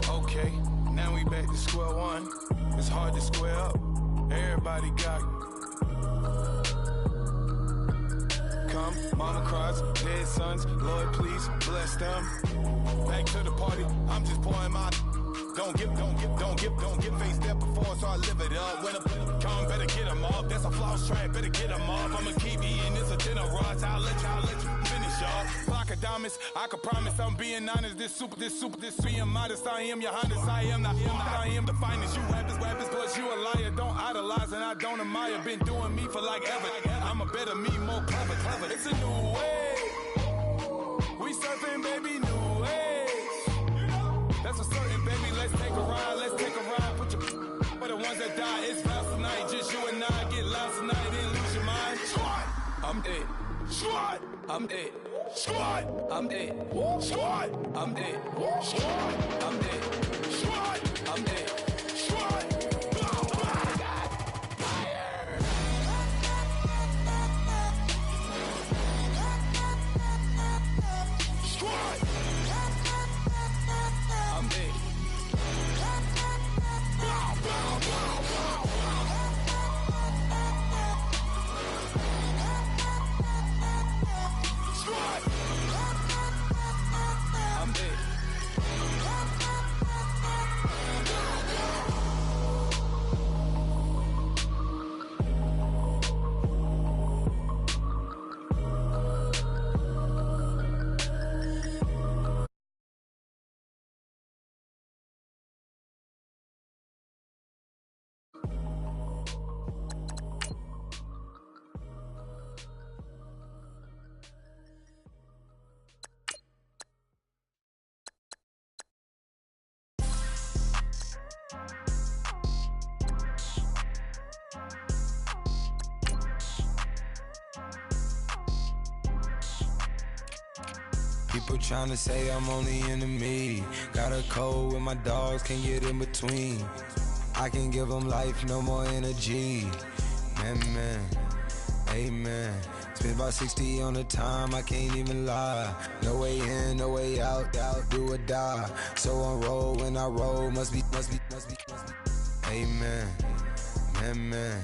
Okay, now we back to square one. It's hard to square up. Everybody got come, mama cries, dead sons. Lord, please bless them. Back to the party. I'm just pouring my. Don't get face there before, so I live it up. When I come, better get them up. That's a floss track, better get them up. I'ma keep eating this a dinner rush. I'll let you finish up. Block of diamonds, I can promise I'm being honest. This being modest. I am your Honda. I am the finest. You rappers, plus you a liar. Don't idolize and I don't admire. Been doing me for like ever. I'm a better me, more clever. It's a new way. We surfing, baby, new ways. That's a certain, baby. Let's take a ride. Put your for the ones that die. It's lost tonight. Just you and I get lost tonight. Then lose your mind. Squad, I'm dead. Squad, I'm dead. Squad, I'm dead. Squad, I'm dead. Squad, I'm dead. Squad, I'm dead. Squad. People tryna say I'm only enemy. Got a cold with my dogs, can't get in between. I can give them life, no more energy. Man, amen. Spent about 60 on the time, I can't even lie. No way in, no way out, do or die. So on roll, when I roll, must be. Amen, man.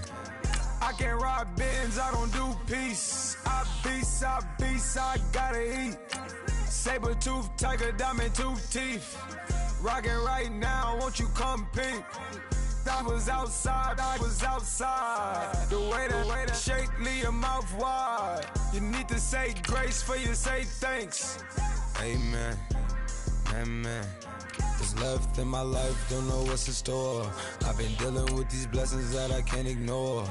I can't ride Benz, I don't do peace. I beast, I gotta eat. Saber tooth, tiger, diamond tooth teeth. Rockin' right now, won't you come peep? I was outside. The way that shake, leave your mouth wide. You need to say grace for you say thanks. Amen, What's left in my life, don't know what's in store. I've been dealing with these blessings that I can't ignore.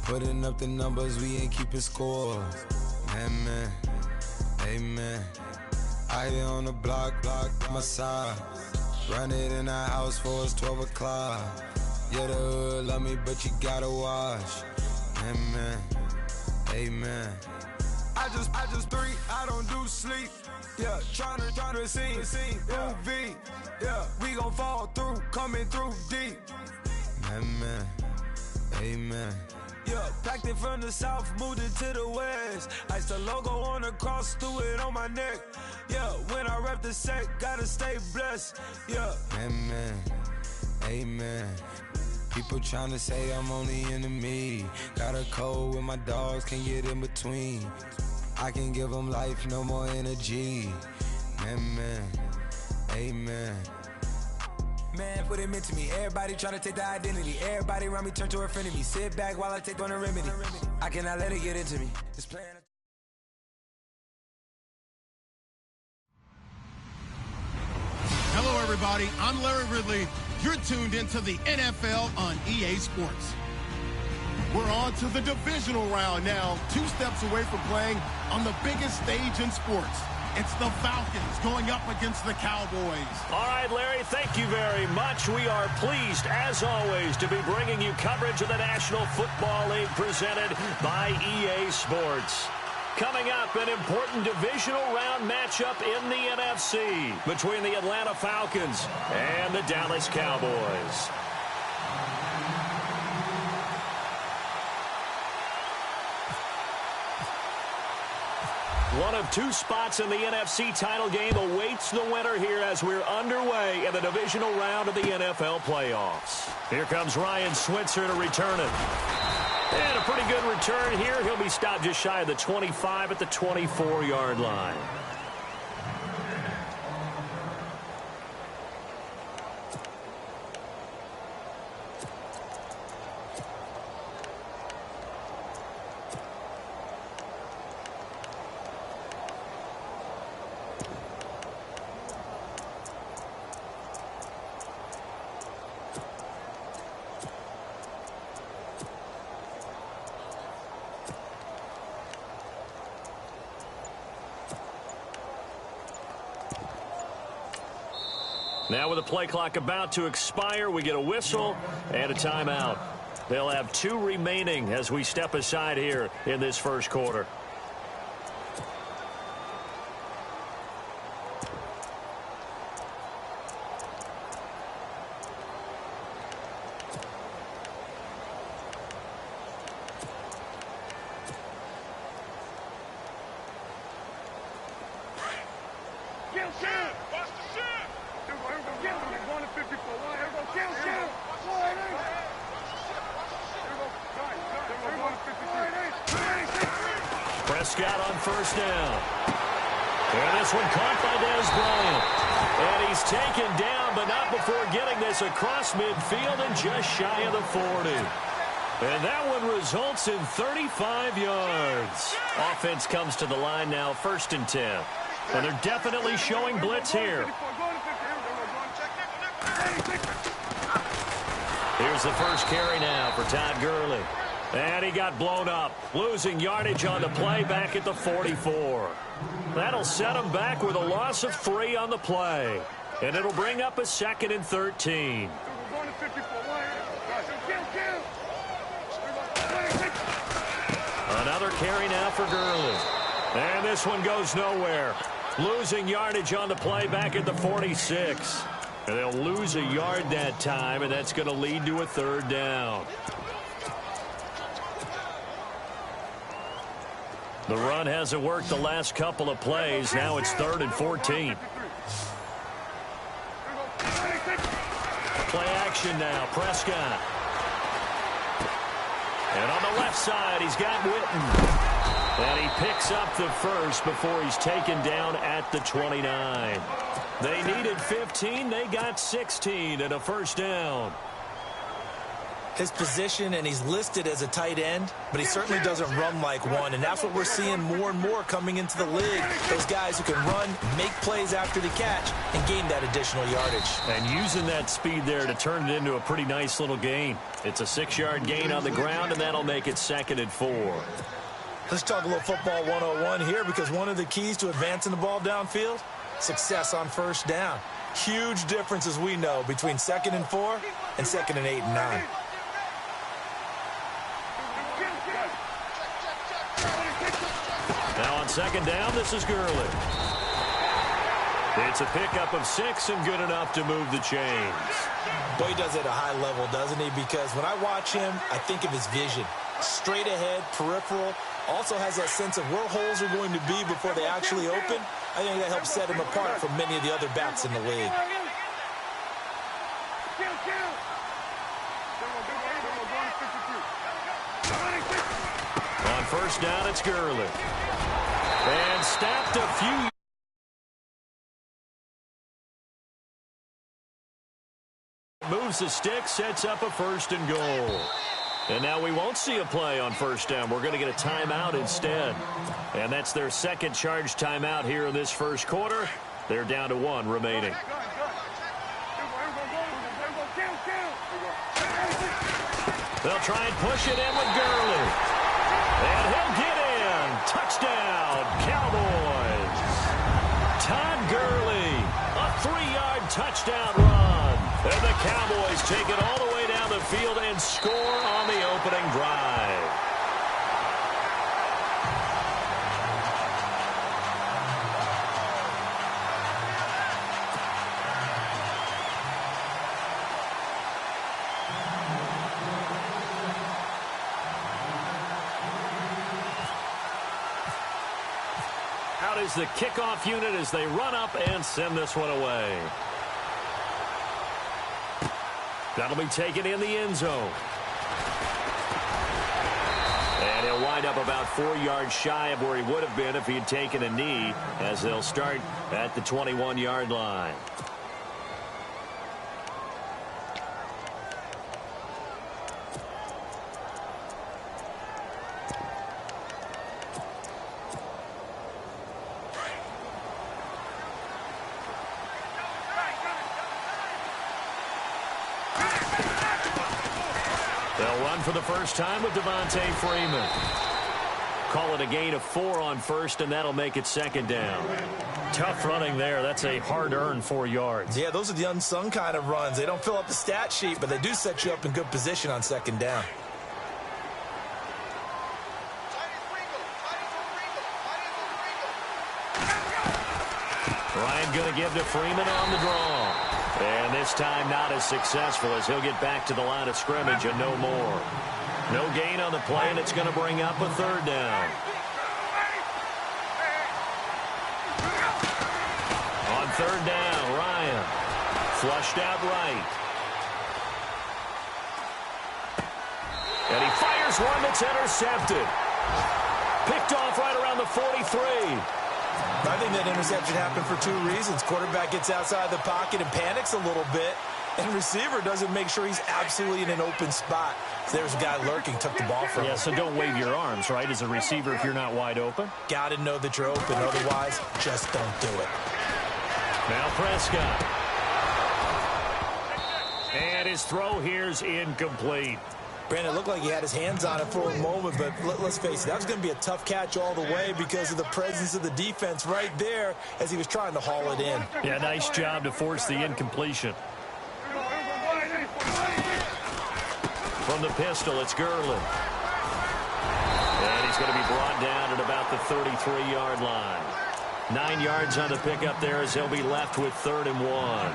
Putting up the numbers, we ain't keeping score. Amen. I here on the block, my side. Run it in the house for it's 12 o'clock. Yeah, the hood love me, but you gotta watch. Amen. I just three, I don't do sleep. Yeah, tryna see UV. Yeah, we gon' fall through, coming through deep. Amen. Yeah, packed it from the south, moved it to the west. Iced the logo on the cross, threw it on my neck. Yeah, when I rep the set, gotta stay blessed. Yeah. Amen. People tryna say I'm only enemy. Got a cold with my dogs, can't get in between. I can give them life, no more energy. Amen. Man, what it meant to me. Everybody try to take the identity. Everybody around me turn to a friend of me. Sit back while I take on a remedy. I cannot let it get into me. It's playing. Hello, everybody. I'm Larry Ridley. You're tuned into the NFL on EA Sports. We're on to the divisional round now, 2 steps away from playing on the biggest stage in sports. It's the Falcons going up against the Cowboys. All right, Larry, thank you very much. We are pleased, as always, to be bringing you coverage of the National Football League presented by EA Sports. Coming up, an important divisional round matchup in the NFC between the Atlanta Falcons and the Dallas Cowboys. One of two spots in the NFC title game awaits the winner here as we're underway in the divisional round of the NFL playoffs. Here comes Ryan Switzer to return it. And a pretty good return here. He'll be stopped just shy of the 25 at the 24-yard line. Now with the play clock about to expire, we get a whistle and a timeout. They'll have two remaining as we step aside here in this first quarter. Prescott on first down. And this one caught by Dez Bryant. And he's taken down, but not before getting this across midfield and just shy of the 40. And that one results in 35 yards. Offense comes to the line now, 1st and 10. And they're definitely showing blitz here. Here's the first carry now for Todd Gurley. And he got blown up, losing yardage on the play back at the 44. That'll set him back with a loss of 3 on the play. And it'll bring up a 2nd and 13. Another carry now for Gurley. And this one goes nowhere. Losing yardage on the play back at the 46. And they'll lose a yard that time, and that's going to lead to a 3rd down. The run hasn't worked the last couple of plays. Now it's 3rd and 14. Play action now. Prescott. And on the left side, he's got Witten. And he picks up the first before he's taken down at the 29. They needed 15. They got 16 and a 1st down. His position, and he's listed as a tight end, but he certainly doesn't run like one, and that's what we're seeing more and more coming into the league. Those guys who can run, make plays after the catch, and gain that additional yardage. And using that speed there to turn it into a pretty nice little gain. It's a 6-yard gain on the ground, and that'll make it 2nd and 4. Let's talk a little football 101 here, because one of the keys to advancing the ball downfield, success on 1st down. Huge difference, as we know, between 2nd and 4 and 2nd and 8 and 9. Now on 2nd down, this is Gurley. It's a pickup of 6 and good enough to move the chains. Boy, he does it at a high level, doesn't he? Because when I watch him, I think of his vision. Straight ahead, peripheral. Also has that sense of where holes are going to be before they actually open. I think that helps set him apart from many of the other backs in the league. On 1st down, it's Gurley. And stopped a few. Moves the stick, sets up a 1st and goal. And now we won't see a play on 1st down. We're going to get a timeout instead. And that's their 2nd charge timeout here in this first quarter. They're down to 1 remaining. They'll try and push it in with Gurley. And he'll get in. Touchdown, Cowboys. Todd Gurley, a 3-yard touchdown run. And the Cowboys take it all the way down the field and score on the opening drive. is the kickoff unit as they run up and send this one away. That'll be taken in the end zone. And he'll wind up about 4 yards shy of where he would have been if he had taken a knee, as they'll start at the 21-yard line. They'll run for the first time with Devontae Freeman. Call it a gain of 4 on first, and that'll make it second down. Tough running there. That's a hard-earned 4 yards. Yeah, those are the unsung kind of runs. They don't fill up the stat sheet, but they do set you up in good position on second down. Ryan going to give to Freeman on the draw. And this time not as successful, as he'll get back to the line of scrimmage and no more. No gain on the play, and it's going to bring up a third down. On third down, Ryan flushed out right. And he fires one that's intercepted. Picked off right around the 43. I think that interception happened for 2 reasons. Quarterback gets outside the pocket and panics a little bit, and receiver doesn't make sure he's absolutely in an open spot. So there's a guy lurking, took the ball from him. Yeah, so don't wave your arms, right, as a receiver if you're not wide open. Got to know that you're open. Otherwise, just don't do it. Now Prescott. And his throw here's incomplete. Brandon, it looked like he had his hands on it for a moment, but let's face it, that was going to be a tough catch all the way because of the presence of the defense right there as he was trying to haul it in. Yeah, nice job to force the incompletion. From the pistol, it's Gurley. And he's going to be brought down at about the 33-yard line. 9 yards on the pickup there as he'll be left with 3rd and 1.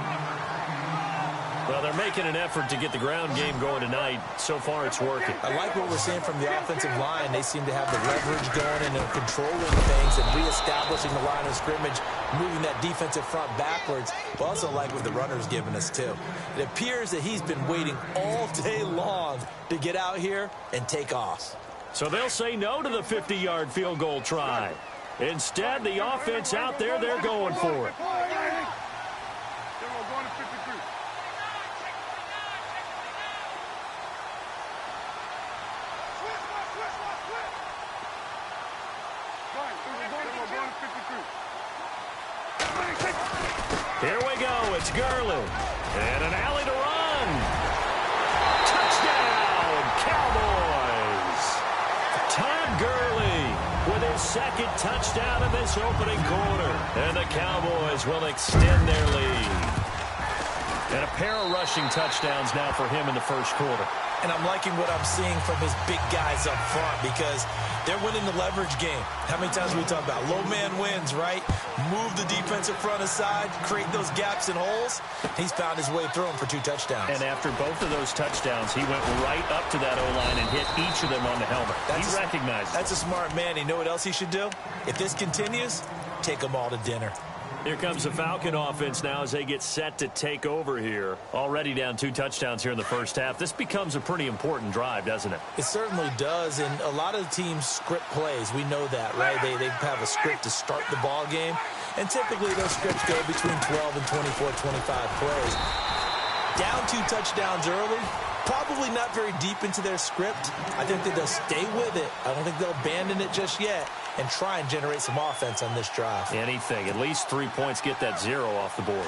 Well, they're making an effort to get the ground game going tonight. So far, it's working. I like what we're seeing from the offensive line. They seem to have the leverage going and they're controlling things and reestablishing the line of scrimmage, moving that defensive front backwards. But also like what the runner's giving us, too. It appears that he's been waiting all day long to get out here and take off. So they'll say no to the 50-yard field goal try. Instead, the offense out there, they're going for it. Here we go. It's Gurley. And an alley to run. Touchdown, Cowboys. Todd Gurley with his 2nd touchdown in this opening quarter. And the Cowboys will extend their lead. And a pair of rushing touchdowns now for him in the first quarter. And I'm liking what I'm seeing from his big guys up front because they're winning the leverage game. How many times we talk about low man wins, right? Move the defensive front aside, create those gaps and holes. He's found his way through them for 2 touchdowns. And after both of those touchdowns, he went right up to that O-line and hit each of them on the helmet. He recognized it. That's a smart man. You know what else he should do? If this continues, take them all to dinner. Here comes the Falcon offense now as they get set to take over here. Already down 2 touchdowns here in the first half. This becomes a pretty important drive, doesn't it? It certainly does, and a lot of the teams script plays. We know that, right? They have a script to start the ball game, and typically those scripts go between 12 and 24, 25 plays. Down 2 touchdowns early, probably not very deep into their script. I think that they'll stay with it. I don't think they'll abandon it just yet and try and generate some offense on this drive. Anything. At least 3 points, get that 0 off the board.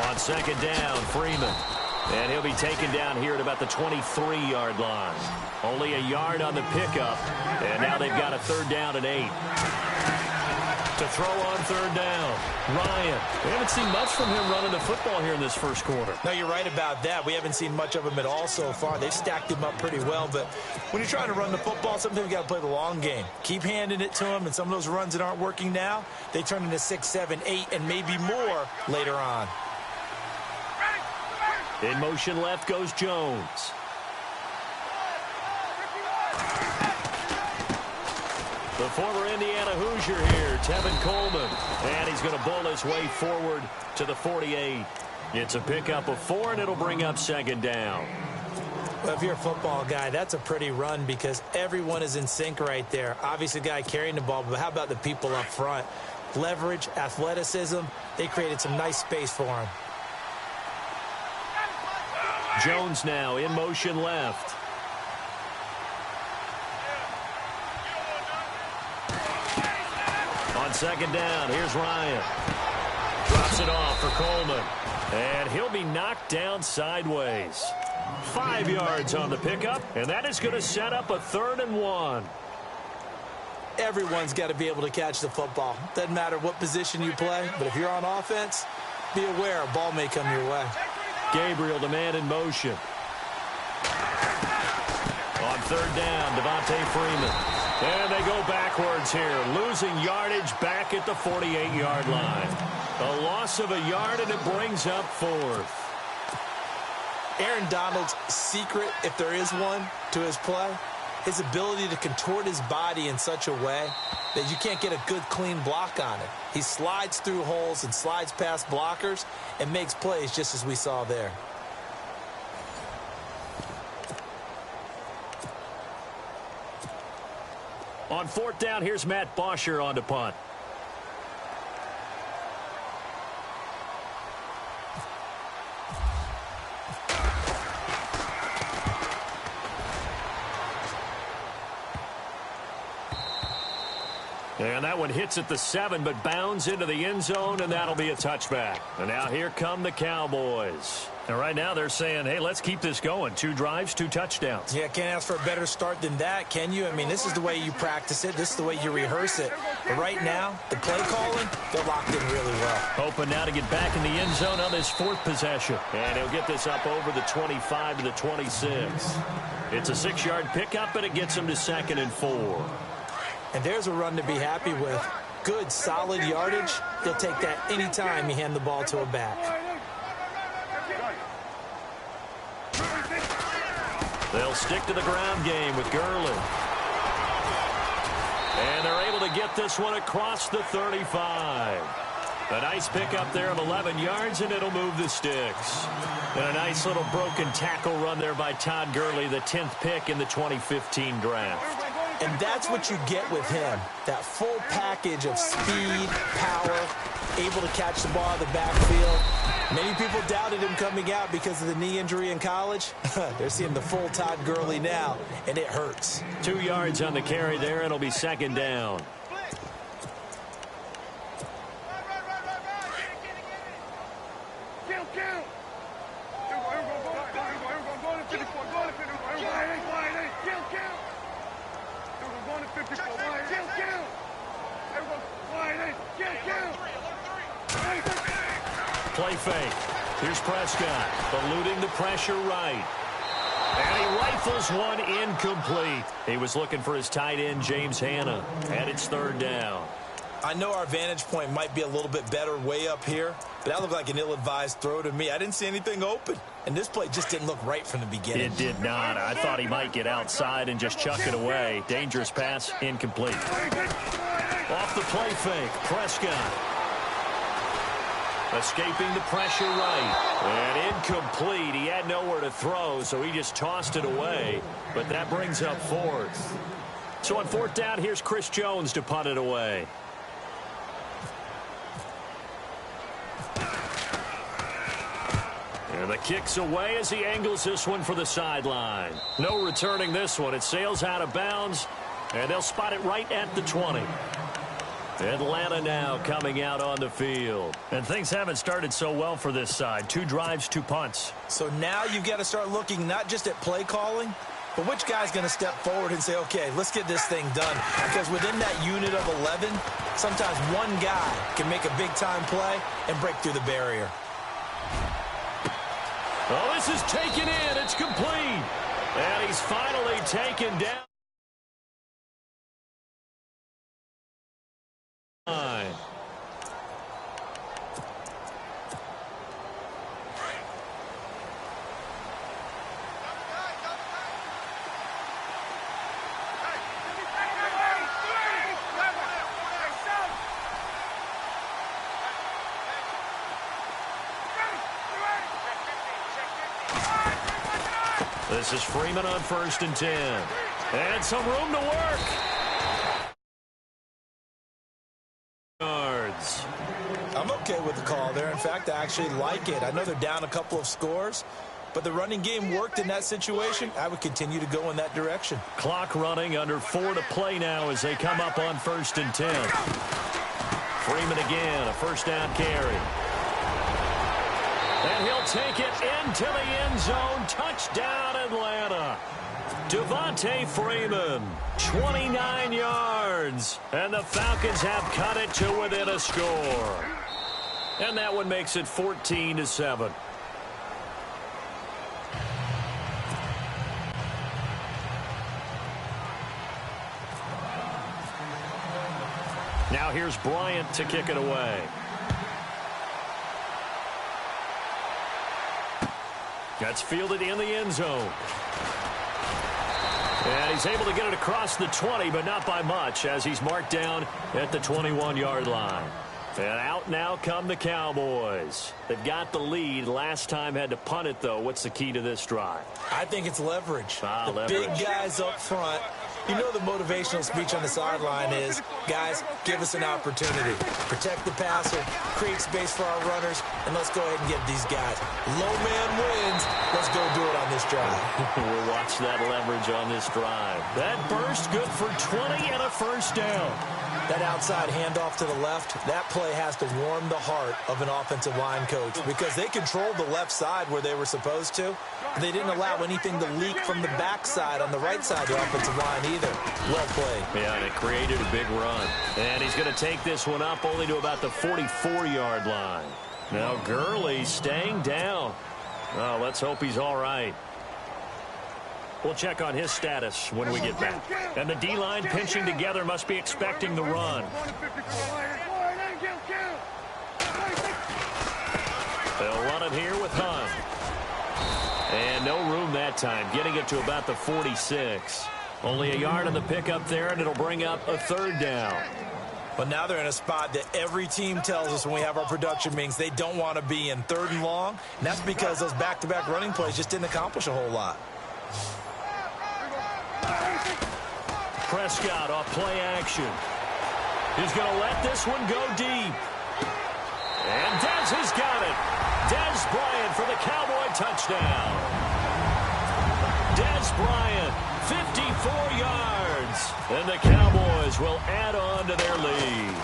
On 2nd down, Freeman. And he'll be taken down here at about the 23-yard line. Only a yard on the pickup, and now they've got a 3rd down and 8. To throw on third down. Ryan. We haven't seen much from him running the football here in this first quarter. No, you're right about that. We haven't seen much of him at all so far. They've stacked him up pretty well, but when you're trying to run the football, sometimes you got to play the long game. Keep handing it to him, and some of those runs that aren't working now, they turn into 6, 7, 8, and maybe more later on. In motion left goes Jones. The former Indiana Hoosier here, Tevin Coleman. And he's going to bowl his way forward to the 48. It's a pickup of 4, and it'll bring up second down. Well, if you're a football guy, that's a pretty run because everyone is in sync right there. Obviously, the guy carrying the ball, but how about the people up front? Leverage, athleticism, they created some nice space for him. Jones now in motion left. On second down, here's Ryan. Drops it off for Coleman. And he'll be knocked down sideways. 5 yards on the pickup, and that is going to set up a 3rd and 1. Everyone's got to be able to catch the football. Doesn't matter what position you play, but if you're on offense, be aware a ball may come your way. Gabriel, the man in motion. On third down, Devontae Freeman. And they go backwards here, losing yardage back at the 48-yard line. A loss of a yard, and it brings up 4th. Aaron Donald's secret, if there is one, to his play, his ability to contort his body in such a way that you can't get a good, clean block on it. He slides through holes and slides past blockers and makes plays just as we saw there. On 4th down, here's Matt Bosher on the punt. And that one hits at the 7, but bounds into the end zone, and that'll be a touchback. And now here come the Cowboys. And right now they're saying, hey, let's keep this going. 2 drives, 2 touchdowns. Yeah, can't ask for a better start than that, can you? I mean, this is the way you practice it. This is the way you rehearse it. But right now, the play calling, they're locked in really well. Hoping now to get back in the end zone on this 4th possession. And he'll get this up over the 25 to the 26. It's a 6-yard pickup, and it gets him to 2nd and 4. And there's a run to be happy with. Good, solid yardage. He'll take that anytime you hand the ball to a back. They'll stick to the ground game with Gurley. And they're able to get this one across the 35. A nice pickup there of 11 yards, and it'll move the sticks. And a nice little broken tackle run there by Todd Gurley, the 10th pick in the 2015 draft. And that's what you get with him, that full package of speed, power, able to catch the ball out of the backfield. Many people doubted him coming out because of the knee injury in college. They're seeing the full Todd Gurley now, and it hurts. 2 yards on the carry there, and it'll be 2nd down. Play fake. Here's Prescott, eluding the pressure right. And he rifles one incomplete. He was looking for his tight end, James Hanna, and it's 3rd down. I know our vantage point might be a little bit better way up here, but that looked like an ill-advised throw to me. I didn't see anything open, and this play just didn't look right from the beginning. It did not. I thought he might get outside and just chuck it away. Dangerous pass, incomplete. Off the play fake, Prescott. Escaping the pressure right. And incomplete. He had nowhere to throw, so he just tossed it away. But that brings up 4th. So on 4th down, here's Chris Jones to punt it away. And the kick's away as he angles this one for the sideline. No returning this one. It sails out of bounds, and they'll spot it right at the 20. Atlanta now coming out on the field. And things haven't started so well for this side. 2 drives, 2 punts. So now you've got to start looking not just at play calling, But which guy's going to step forward and say, okay, let's get this thing done? Because within that unit of 11, sometimes one guy can make a big-time play and break through the barrier. Oh, this is taken in. It's complete. And he's finally taken down. This is Freeman on 1st and 10. And some room to work. Yards. I'm okay with the call there. In fact, I actually like it. I know they're down a couple of scores, but the running game worked in that situation. I would continue to go in that direction. Clock running, under 4 to play now as they come up on 1st and 10. Freeman again, a first down carry. And he'll take it into the end zone. Touchdown, Atlanta. Devontae Freeman, 29 yards. And the Falcons have cut it to within a score. And that one makes it 14-7. Now here's Bryant to kick it away. Gets fielded in the end zone. And he's able to get it across the 20, but not by much, as he's marked down at the 21-yard line. And out now come the Cowboys. They've got the lead. Last time had to punt it, though. What's the key to this drive? I think it's leverage. Leverage. Big guys up front. You know the motivational speech on the sideline is, guys, give us an opportunity. Protect the passer, create space for our runners, and let's go ahead and get these guys. Low man wins. Let's go do it on this drive. We'll watch that leverage on this drive. That burst good for 20 and a first down. That outside handoff to the left, that play has to warm the heart of an offensive line coach because they controlled the left side where they were supposed to. They didn't allow anything to leak from the backside on the right side of the offensive line either. Well played. Yeah, and it created a big run. And he's going to take this one up only to about the 44-yard line. Now Gurley staying down. Well, let's hope he's all right. We'll check on his status when we get back. And the D-line pinching together must be expecting the run. They'll run it here with Hunt. And no room that time, getting it to about the 46. Only a yard on the pickup there, and it'll bring up a third down. But now they're in a spot that every team tells us when we have our production meetings they don't want to be in, 3rd and long. And that's because those back-to-back running plays just didn't accomplish a whole lot. Prescott off play action. He's going to let this one go deep. And Dez has got it. Dez Bryant for the Cowboy touchdown. Dez Bryant, 54 yards. And the Cowboys will add on to their lead.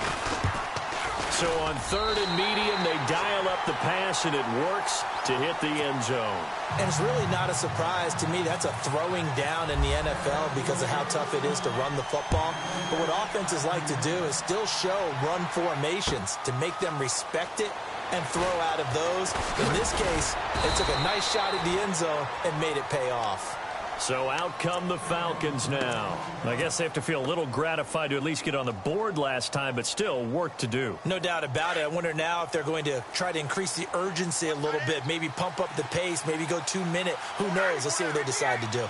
So on 3rd and medium, they dial up the pass, and it works to hit the end zone. And it's really not a surprise to me. That's a throwing down in the NFL because of how tough it is to run the football. But what offenses like to do is still show run formations to make them respect it and throw out of those. In this case, they took a nice shot at the end zone and made it pay off. So out come the Falcons now. I guess they have to feel a little gratified to at least get on the board last time, but still work to do. No doubt about it. I wonder now if they're going to try to increase the urgency a little bit, maybe pump up the pace, maybe go 2-minute. Who knows? Let's see what they decide to do.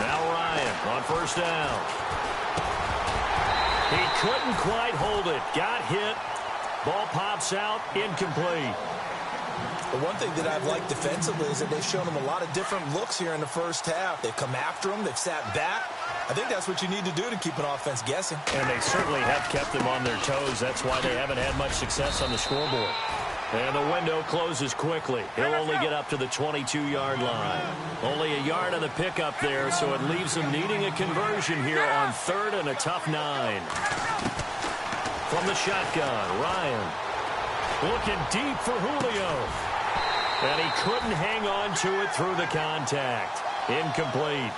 Now Ryan on 1st down. He couldn't quite hold it. Got hit. Ball pops out. Incomplete. The one thing that I've liked defensively is that they've shown them a lot of different looks here in the first half. They've come after them. They've sat back. I think that's what you need to do to keep an offense guessing. And they certainly have kept them on their toes. That's why they haven't had much success on the scoreboard. And the window closes quickly. He'll only get up to the 22-yard line. Only a yard on the pickup there, so it leaves him needing a conversion here on 3rd and a tough 9. From the shotgun, Ryan looking deep for Julio. And he couldn't hang on to it through the contact. Incomplete.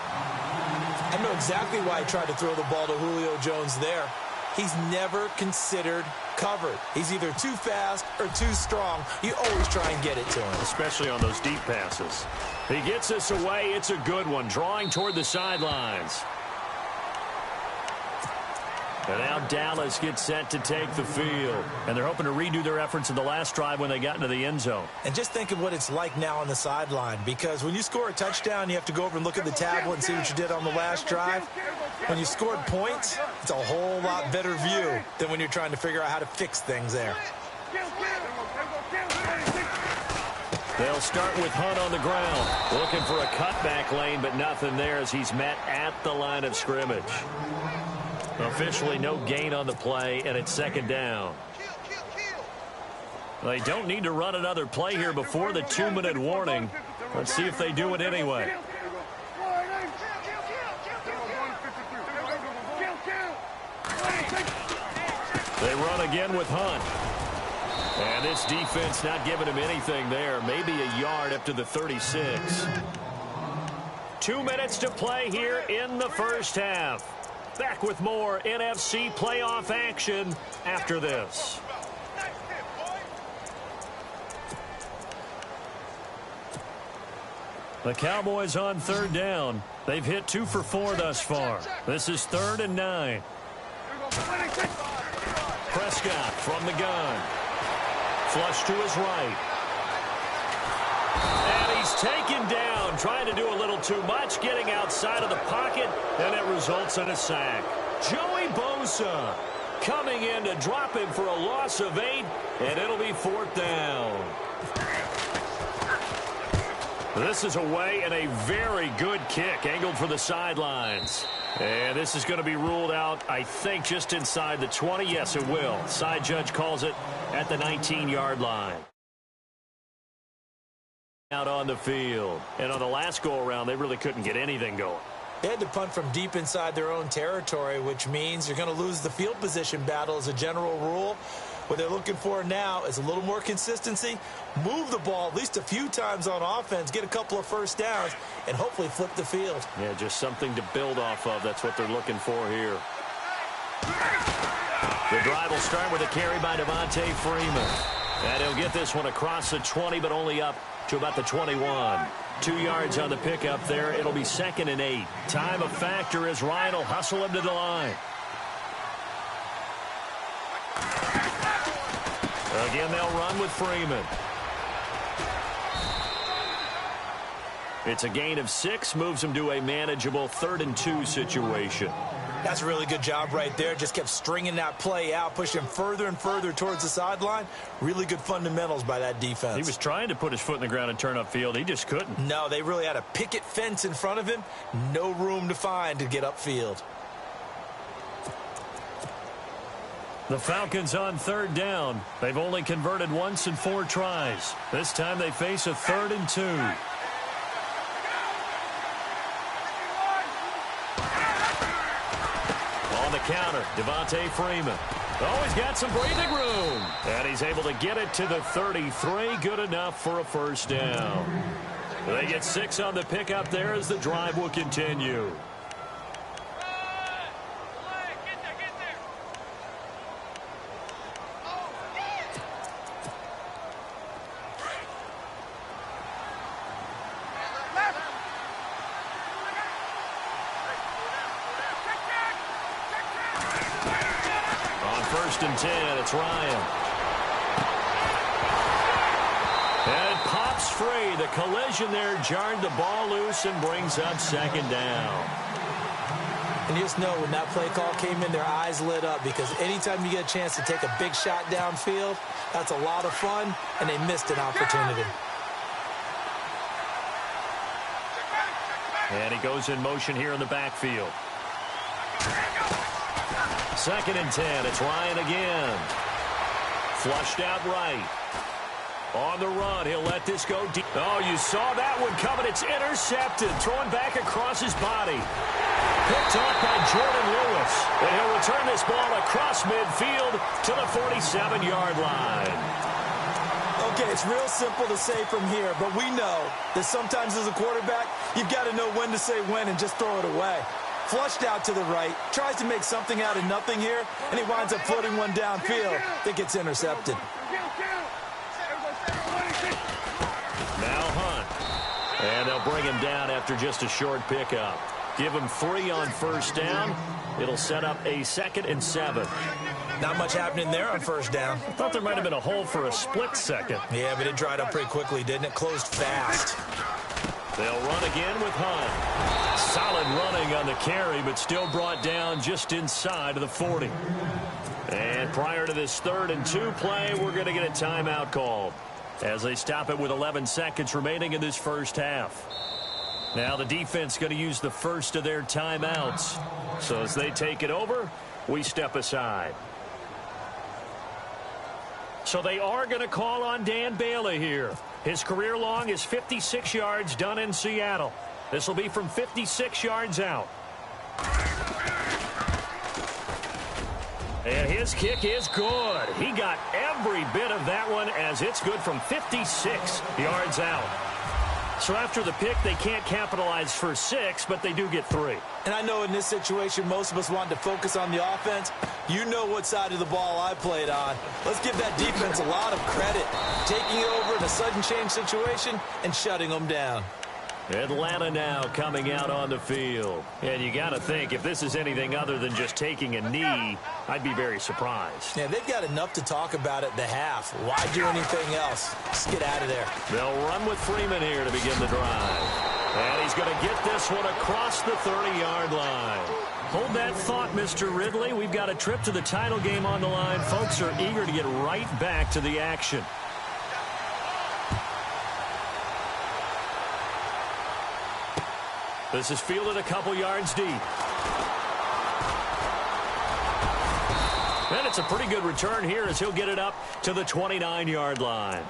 I know exactly why he tried to throw the ball to Julio Jones there. He's never considered covered. He's either too fast or too strong. You always try and get it to him. Especially on those deep passes. He gets this away. It's a good one. Drawing toward the sidelines. And now Dallas gets set to take the field. And they're hoping to redo their efforts in the last drive when they got into the end zone. And just think of what it's like now on the sideline. Because when you score a touchdown, you have to go over and look at the tablet and see what you did on the last drive. When you scored points, it's a whole lot better view than when you're trying to figure out how to fix things there. They'll start with Hunt on the ground. Looking for a cutback lane, but nothing there as he's met at the line of scrimmage. Officially no gain on the play, and it's second down. They don't need to run another play here before the 2-minute warning. Let's see if they do it anyway. They run again with Hunt. And this defense not giving him anything there. Maybe a yard up to the 36. 2 minutes to play here in the first half. Back with more NFC playoff action after this. The Cowboys on third down. They've hit 2 for 4 thus far. This is 3rd and 9. Prescott from the gun. Flush to his right. And he's taken down, trying to do a little too much, getting outside of the pocket, and it results in a sack. Joey Bosa coming in to drop him for a loss of 8, and it'll be 4th down. This is away and a very good kick, angled for the sidelines. And this is going to be ruled out, I think, just inside the 20. Yes, it will. Side judge calls it at the 19-yard line. Out on the field. And on the last go-around, they really couldn't get anything going. They had to punt from deep inside their own territory, which means you're going to lose the field position battle as a general rule. What they're looking for now is a little more consistency, move the ball at least a few times on offense, get a couple of first downs, and hopefully flip the field. Yeah, just something to build off of. That's what they're looking for here. The drive will start with a carry by Devontae Freeman. And he'll get this one across the 20, but only up to about the 21. 2 yards on the pickup there. It'll be 2nd and 8. Time a factor as Ryan will hustle him to the line. Again, they'll run with Freeman. It's a gain of 6, moves him to a manageable 3rd and 2 situation. That's a really good job right there. Just kept stringing that play out, pushing him further and further towards the sideline. Really good fundamentals by that defense. He was trying to put his foot in the ground and turn upfield. He just couldn't. No, they really had a picket fence in front of him. No room to find to get upfield. The Falcons on 3rd down. They've only converted once in 4 tries. This time they face a 3rd and 2. On the counter, Devontae Freeman. Oh, he's got some breathing room. And he's able to get it to the 33. Good enough for a first down. They get 6 on the pickup there as the drive will continue. And 10, it's Ryan. And it pops free. The collision there jarred the ball loose and brings up 2nd down. And you just know when that play call came in, their eyes lit up, because anytime you get a chance to take a big shot downfield, that's a lot of fun, and they missed an opportunity. And he goes in motion here in the backfield. 2nd and 10. It's Ryan again. Flushed out right. On the run. He'll let this go deep. Oh, you saw that one coming. It's intercepted. Thrown back across his body. Picked off by Jordan Lewis. And he'll return this ball across midfield to the 47-yard line. Okay, it's real simple to say from here, but we know that sometimes as a quarterback, you've got to know when to say when and just throw it away. Flushed out to the right, tries to make something out of nothing here, and he winds up floating one downfield that gets intercepted. Now Hunt. And they'll bring him down after just a short pickup. Give him 3 on first down. It'll set up a 2nd and 7. Not much happening there on first down. I thought there might have been a hole for a split second. Yeah, but it dried up pretty quickly, didn't it? Closed fast. They'll run again with Hunt. Solid running on the carry, but still brought down just inside of the 40. And prior to this 3rd and 2 play, we're going to get a timeout called as they stop it with 11 seconds remaining in this first half. Now the defense going to use the first of their timeouts. So as they take it over, we step aside. So they are going to call on Dan Bailey here. His career long is 56 yards done in Seattle. This will be from 56 yards out. And his kick is good. He got every bit of that one as it's good from 56 yards out. So after the pick, they can't capitalize for 6, but they do get 3. And I know in this situation, most of us wanted to focus on the offense. You know what side of the ball I played on. Let's give that defense a lot of credit. Taking it over in a sudden change situation and shutting them down. Atlanta now coming out on the field. And you got to think, if this is anything other than just taking a knee, I'd be very surprised. Yeah, they've got enough to talk about at the half. Why do anything else? Just get out of there. They'll run with Freeman here to begin the drive. And he's going to get this one across the 30-yard line. Hold that thought, Mr. Ridley. We've got a trip to the title game on the line. Folks are eager to get right back to the action. This is fielded a couple yards deep. And it's a pretty good return here as he'll get it up to the 29-yard line.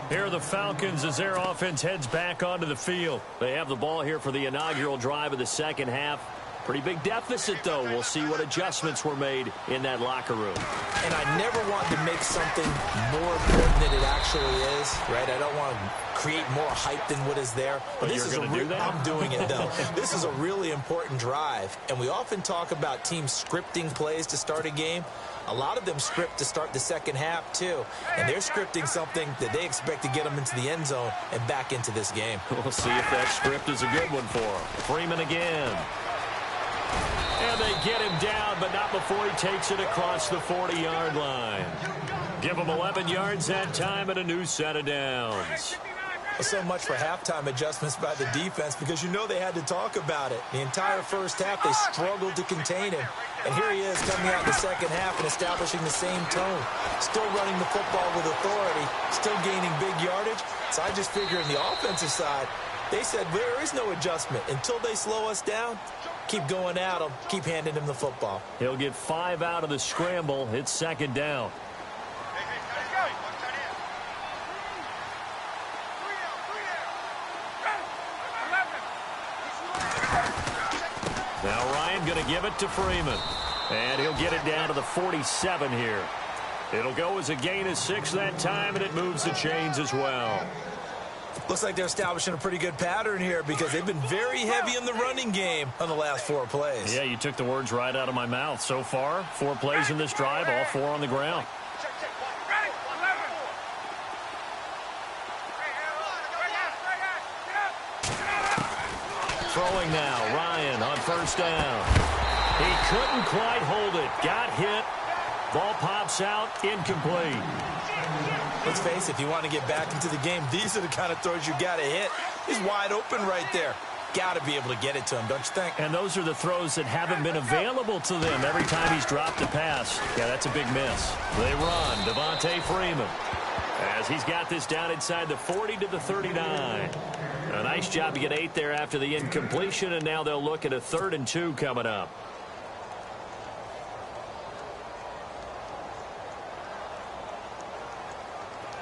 Here are the Falcons as their offense heads back onto the field. They have the ball here for the inaugural drive of the second half. Pretty big deficit, though. We'll see what adjustments were made in that locker room. And I never want to make something more important than it actually is, right? I don't want to create more hype than what is there. But this is I'm doing it, though. This is a really important drive. And we often talk about teams scripting plays to start a game. A lot of them script to start the second half, too. And they're scripting something that they expect to get them into the end zone and back into this game. We'll see if that script is a good one for them. Freeman again. And they get him down, but not before he takes it across the 40-yard line. Give him 11 yards that time and a new set of downs. So much for halftime adjustments by the defense because you know they had to talk about it. The entire first half, they struggled to contain him. And here he is coming out in the second half and establishing the same tone. Still running the football with authority, still gaining big yardage. So I just figure in the offensive side, they said there is no adjustment. Until they slow us down, keep going at them, keep handing him the football. He'll get 5 out of the scramble. It's second down. Now Ryan going to give it to Freeman. And he'll get it down to the 47 here. It'll go as a gain of 6 that time, and it moves the chains as well. Looks like they're establishing a pretty good pattern here because they've been very heavy in the running game on the last 4 plays. Yeah, you took the words right out of my mouth. So far, 4 plays in this drive, all 4 on the ground. Throwing now, Ryan on first down. He couldn't quite hold it. Got hit. Ball pops out, incomplete. Let's face it, if you want to get back into the game, these are the kind of throws you got to hit. He's wide open right there. Got to be able to get it to him, don't you think? And those are the throws that haven't been available to them every time he's dropped a pass. Yeah, that's a big miss. They run. Devontae Freeman as he's got this down inside the 40 to the 39. A nice job to get 8 there after the incompletion, and now they'll look at a 3rd and 2 coming up.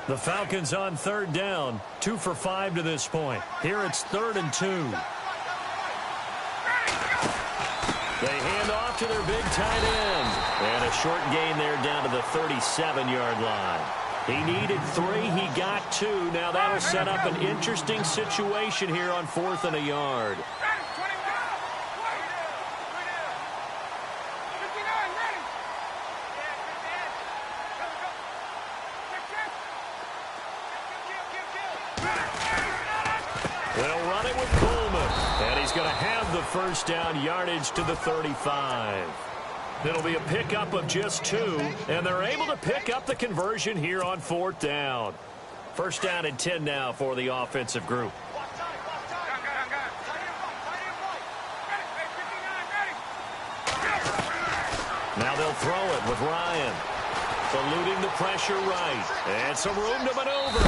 The Falcons on 3rd down, 2 for 5 to this point. Here it's 3rd and 2. They hand off to their big tight end. And a short gain there down to the 37-yard line. He needed 3. He got got 2. Now that'll set up an interesting situation here on 4th and a yard. They'll run it with Coleman, and he's going to have the first down yardage to the 35. It'll be a pickup of just 2, and they're able to pick up the conversion here on 4th down. First down and 10 now for the offensive group. Now they'll throw it with Ryan. Eluding the pressure right. And some room to maneuver.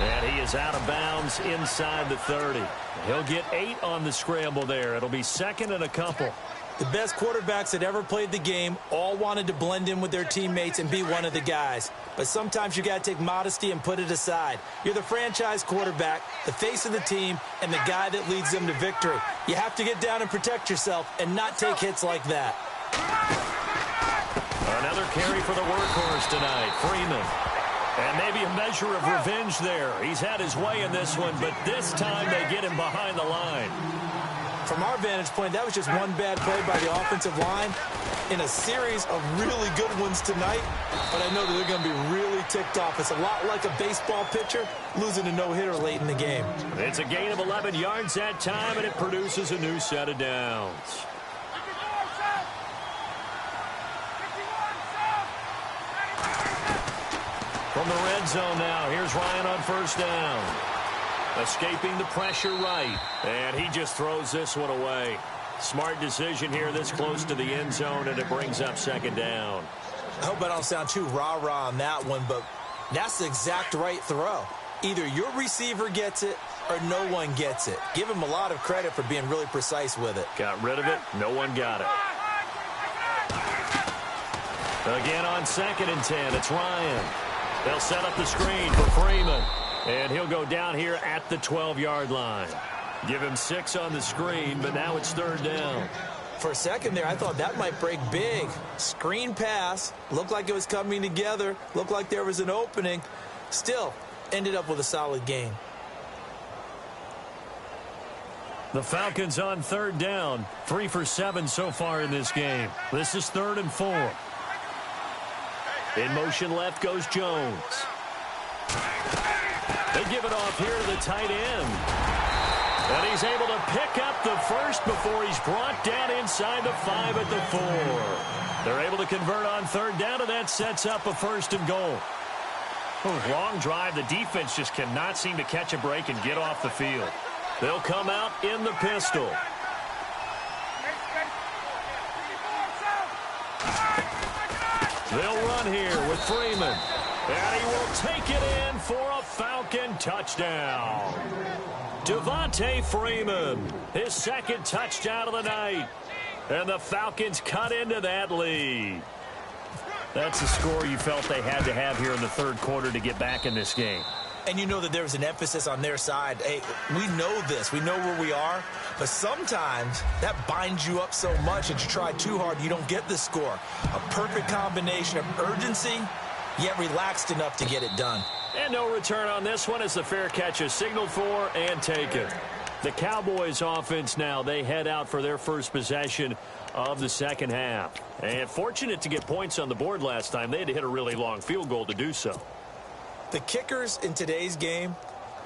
And he is out of bounds inside the 30. He'll get 8 on the scramble there. It'll be 2nd and a couple. The best quarterbacks that ever played the game all wanted to blend in with their teammates and be one of the guys. But sometimes you got to take modesty and put it aside. You're the franchise quarterback, the face of the team, and the guy that leads them to victory. You have to get down and protect yourself and not take hits like that. Another carry for the workhorse tonight, Freeman. And maybe a measure of revenge there. He's had his way in this one, but this time they get him behind the line. From our vantage point, that was just one bad play by the offensive line in a series of really good ones tonight. But I know that they're going to be really ticked off. It's a lot like a baseball pitcher losing a no-hitter late in the game. It's a gain of 11 yards that time, and it produces a new set of downs. From the red zone now, here's Ryan on first down. Escaping the pressure right, and he just throws this one away. Smart decision here this close to the end zone, and it brings up 2nd down. I hope I don't sound too rah-rah on that one, but that's the exact right throw. Either your receiver gets it or no one gets it. Give him a lot of credit for being really precise with it. Got rid of it. No one got it. Again on 2nd and 10, it's Ryan. They'll set up the screen for Freeman. And he'll go down here at the 12-yard line. Give him 6 on the screen, but now it's 3rd down. For a second there, I thought that might break big. Screen pass. Looked like it was coming together. Looked like there was an opening. Still, ended up with a solid gain. The Falcons on 3rd down. 3 for 7 so far in this game. This is 3rd and 4. In motion left goes Jones. They give it off here to the tight end. And he's able to pick up the first before he's brought down inside the 5 at the 4. They're able to convert on 3rd down, and that sets up a 1st and goal. Long drive. The defense just cannot seem to catch a break and get off the field. They'll come out in the pistol. They'll run here with Freeman. And he will take it in for a Falcon touchdown. Devontae Freeman, his 2nd touchdown of the night. And the Falcons cut into that lead. That's the score you felt they had to have here in the 3rd quarter to get back in this game. And you know that there was an emphasis on their side. Hey, we know this. We know where we are. But sometimes that binds you up so much that you try too hard, you don't get the score. A perfect combination of urgency, yet relaxed enough to get it done. And no return on this one as the fair catch is signaled for and taken. The Cowboys offense now, they head out for their first possession of the 2nd half. And fortunate to get points on the board last time. They had to hit a really long field goal to do so. The kickers in today's game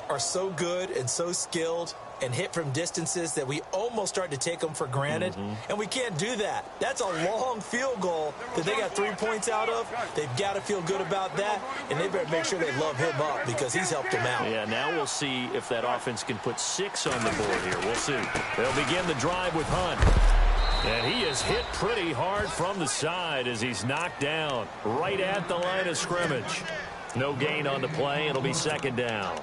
are so good and so skilled and hit from distances that we almost start to take them for granted. And we can't do that. That's a long field goal that they got 3 points out of. They've got to feel good about that, and they better make sure they love him up because he's helped them out. Yeah, now we'll see if that offense can put 6 on the board here. We'll see. They'll begin the drive with Hunt. And he is hit pretty hard from the side as he's knocked down right at the line of scrimmage. No gain on the play. It'll be 2nd down.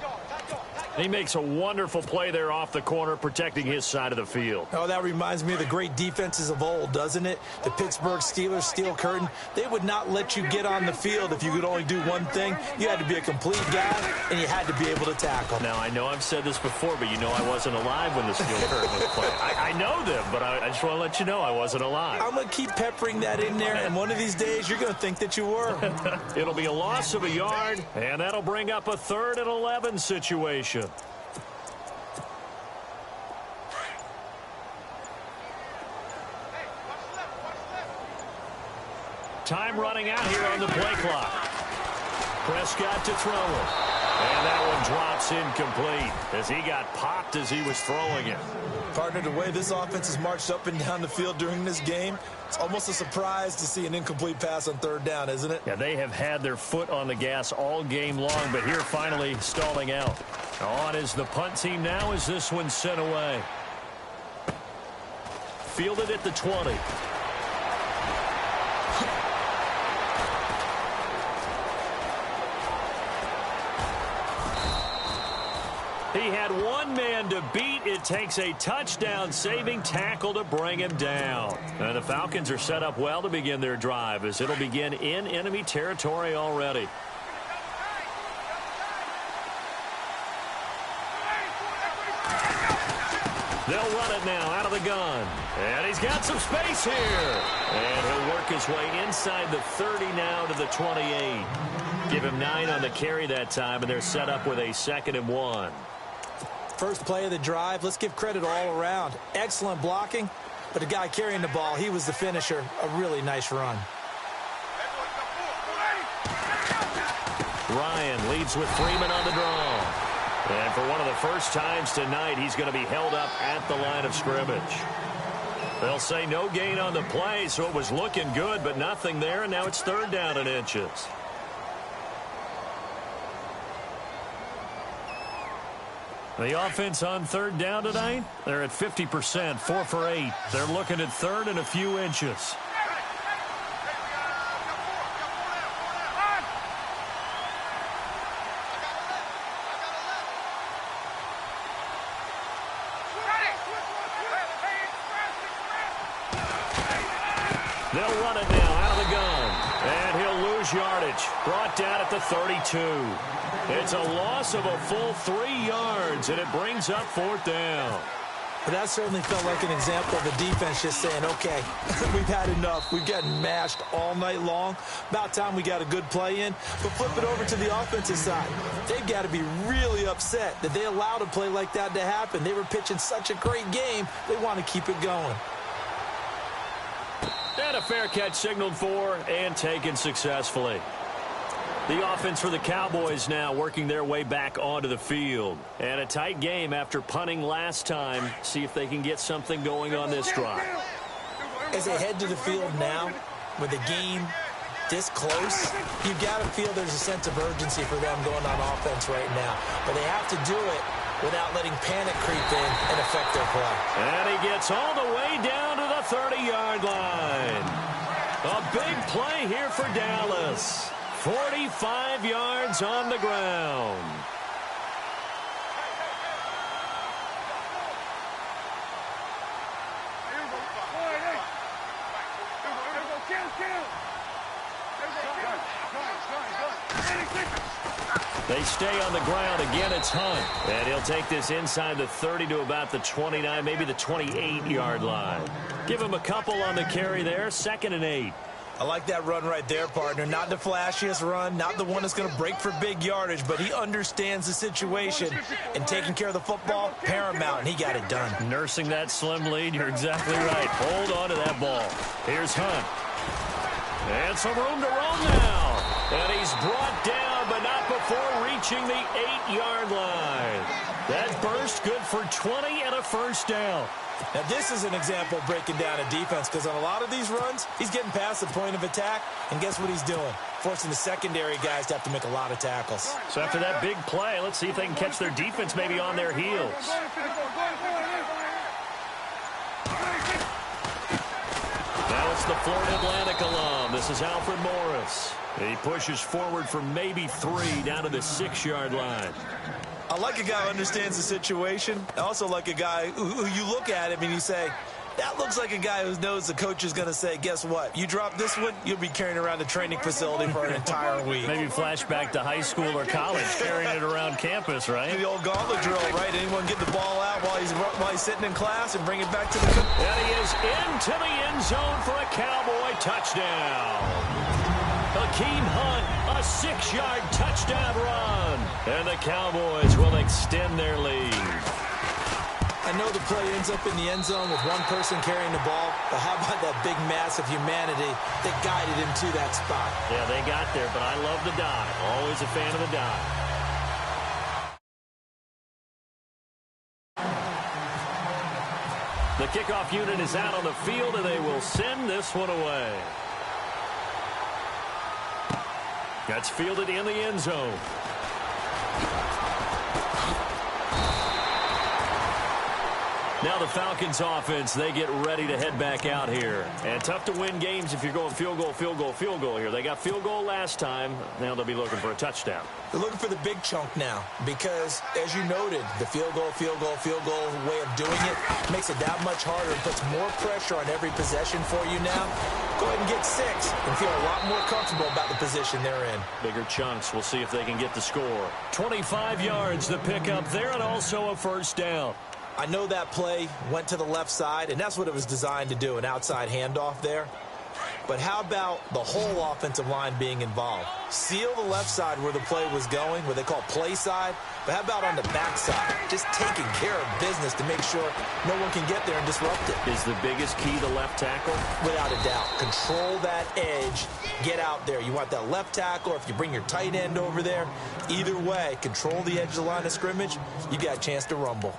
He makes a wonderful play there off the corner, protecting his side of the field. Oh, that reminds me of the great defenses of old, doesn't it? The Pittsburgh Steelers, Steel Curtain, they would not let you get on the field if you could only do one thing. You had to be a complete guy, and you had to be able to tackle. Now, I know I've said this before, but you know I wasn't alive when the Steel Curtain was playing. I know them, but I just want to let you know I wasn't alive. I'm going to keep peppering that in there, and one of these days you're going to think that you were. It'll be a loss of a yard, and that'll bring up a 3rd and 11 situation. Time running out here on the play clock. Prescott to throw it. And that one drops incomplete as he got popped as he was throwing it. Partner, the way this offense has marched up and down the field during this game, it's almost a surprise to see an incomplete pass on 3rd down, isn't it? Yeah, they have had their foot on the gas all game long, but here finally stalling out. On is the punt team now as this one's sent away. Fielded at the 20. He had one man to beat. It takes a touchdown-saving tackle to bring him down. And the Falcons are set up well to begin their drive as it'll begin in enemy territory already. They'll run it now out of the gun. And he's got some space here. And he'll work his way inside the 30 now to the 28. Give him 9 on the carry that time, and they're set up with a 2nd and 1. First play of the drive, let's give credit all around. Excellent blocking, but the guy carrying the ball, he was the finisher. A really nice run. Ryan leads with Freeman on the draw. And for one of the first times tonight, he's going to be held up at the line of scrimmage. They'll say no gain on the play, so it was looking good, but nothing there, and now it's 3rd down and inches. The offense on 3rd down tonight, they're at 50%, 4 for 8. They're looking at 3rd and a few inches. They'll run it now out of the gun. And he'll lose yardage. Brought down at the 32. It's a loss of a full 3 yards, and it brings up 4th down. But that certainly felt like an example of the defense just saying, okay, we've had enough. We've gotten mashed all night long. About time we got a good play in. But flip it over to the offensive side. They've got to be really upset that they allowed a play like that to happen. They were pitching such a great game, they want to keep it going. And a fair catch signaled for and taken successfully. The offense for the Cowboys now working their way back onto the field. And a tight game after punting last time. See if they can get something going on this drive. As they head to the field now, with the game this close, you've got to feel there's a sense of urgency for them going on offense right now. But they have to do it without letting panic creep in and affect their play. And he gets all the way down to the 30-yard line. A big play here for Dallas. 45 yards on the ground. They stay on the ground. Again, it's Hunt. And he'll take this inside the 30 to about the 29, maybe the 28-yard line. Give him a couple on the carry there. 2nd and 8. I like that run right there, partner. Not the flashiest run, not the one that's going to break for big yardage, but he understands the situation, and taking care of the football, paramount, and he got it done. Nursing that slim lead, you're exactly right. Hold on to that ball. Here's Hunt. And some room to roam now. And he's brought down, but not before reaching the 8-yard line. That burst good for 20 and a 1st down. Now, this is an example of breaking down a defense, because on a lot of these runs, he's getting past the point of attack, and guess what he's doing? Forcing the secondary guys to have to make a lot of tackles. So after that big play, let's see if they can catch their defense maybe on their heels. Now it's the Florida Atlantic alum. This is Alfred Morris. He pushes forward for maybe 3 down to the 6-yard line. I like a guy who understands the situation. I also like a guy who you look at him and you say, that looks like a guy who knows the coach is going to say, guess what? You drop this one, you'll be carrying around the training facility for an entire week. Maybe flashback to high school or college, carrying it around campus, right? The old gauntlet drill, right? Anyone get the ball out while he's sitting in class and bring it back to the... And he is into the end zone for a Cowboy touchdown. Hakeem Hunt, a 6-yard touchdown run. And the Cowboys will extend their lead. I know the play ends up in the end zone with one person carrying the ball, but how about that big mass of humanity that guided him to that spot? Yeah, they got there, but I love the dive. Always a fan of the dive. The kickoff unit is out on the field, and they will send this one away. That's fielded in the end zone. Now the Falcons offense, they get ready to head back out here. And tough to win games if you're going field goal, field goal, field goal here. They got field goal last time. Now they'll be looking for a touchdown. They're looking for the big chunk now because, as you noted, the field goal way of doing it makes it that much harder and puts more pressure on every possession for you now. Go ahead and get 6 and feel a lot more comfortable about the position they're in. Bigger chunks. We'll see if they can get the score. 25 yards the pickup there, and also a first down. I know that play went to the left side, and that's what it was designed to do, an outside handoff there. But how about the whole offensive line being involved? Seal the left side where the play was going, what they call play side. But how about on the back side? Just taking care of business to make sure no one can get there and disrupt it. Is the biggest key the left tackle? Without a doubt. Control that edge. Get out there. You want that left tackle, or if you bring your tight end over there, either way, control the edge of the line of scrimmage, you got a chance to rumble.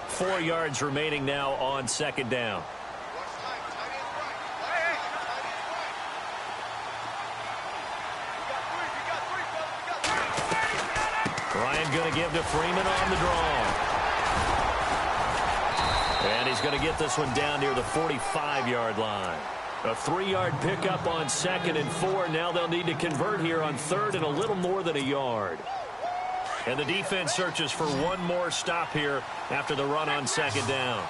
4 yards remaining now on second down. Ryan going to give to Freeman on the draw. And he's going to get this one down near the 45-yard line. A 3-yard pickup on 2nd and 4. Now they'll need to convert here on 3rd and a little more than a yard. And the defense searches for one more stop here after the run on 2nd down.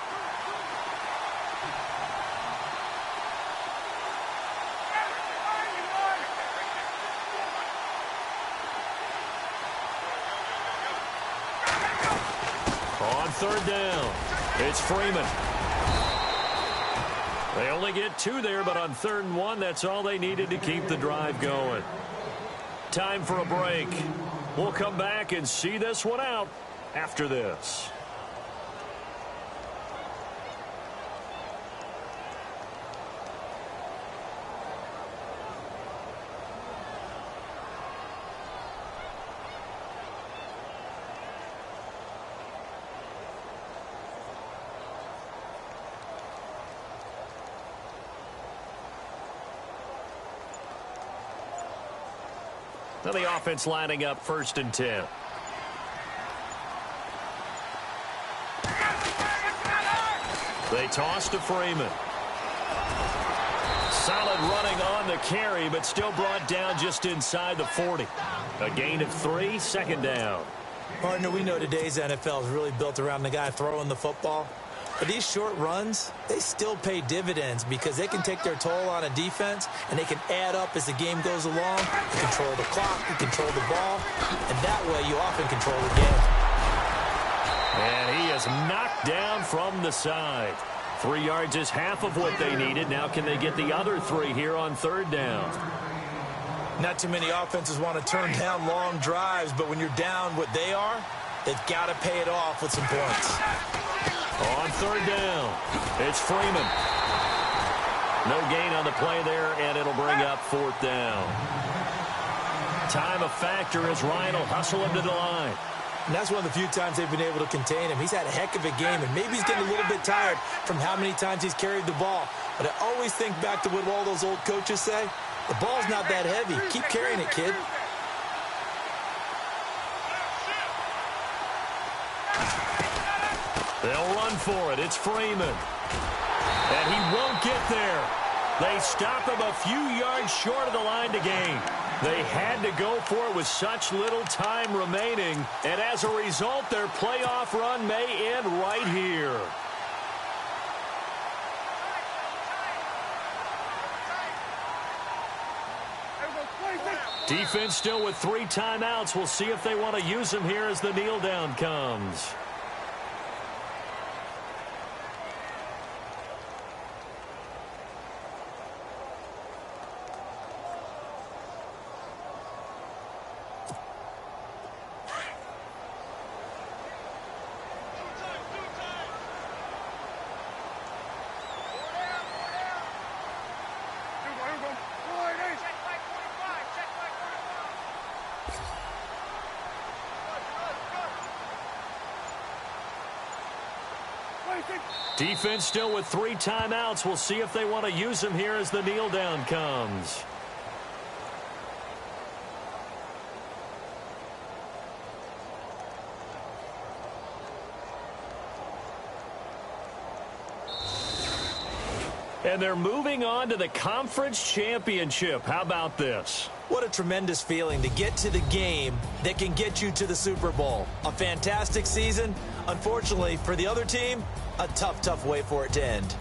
On 3rd down, it's Freeman. They only get 2 there, but on 3rd and 1, that's all they needed to keep the drive going. Time for a break. We'll come back and see this one out after this. Now the offense lining up 1st and 10. They toss to Freeman. Solid running on the carry, but still brought down just inside the 40. A gain of 3, 2nd down. Partner, we know today's NFL is really built around the guy throwing the football. But these short runs, they still pay dividends because they can take their toll on a defense and they can add up as the game goes along. You control the clock, you control the ball, and that way you often control the game. And he is knocked down from the side. 3 yards is half of what they needed. Now can they get the other 3 here on 3rd down? Not too many offenses want to turn down long drives, but when you're down what they are, they've got to pay it off with some points. On 3rd down, it's Freeman. No gain on the play there, and it'll bring up 4th down. Time a factor as Ryan will hustle him to the line. And that's one of the few times they've been able to contain him. He's had a heck of a game, and maybe he's getting a little bit tired from how many times he's carried the ball. But I always think back to what all those old coaches say. The ball's not that heavy. Keep carrying it, kid. They'll run for it. It's Freeman. And he won't get there. They stop him a few yards short of the line to gain. They had to go for it with such little time remaining, and as a result, their playoff run may end right here. Defense still with 3 timeouts. We'll see if they want to use them here as the kneel down comes. Defense still with 3 timeouts. We'll see if they want to use them here as the kneel down comes. And they're moving on to the conference championship. How about this? What a tremendous feeling to get to the game that can get you to the Super Bowl. A fantastic season. Unfortunately, for the other team, a tough way for it to end.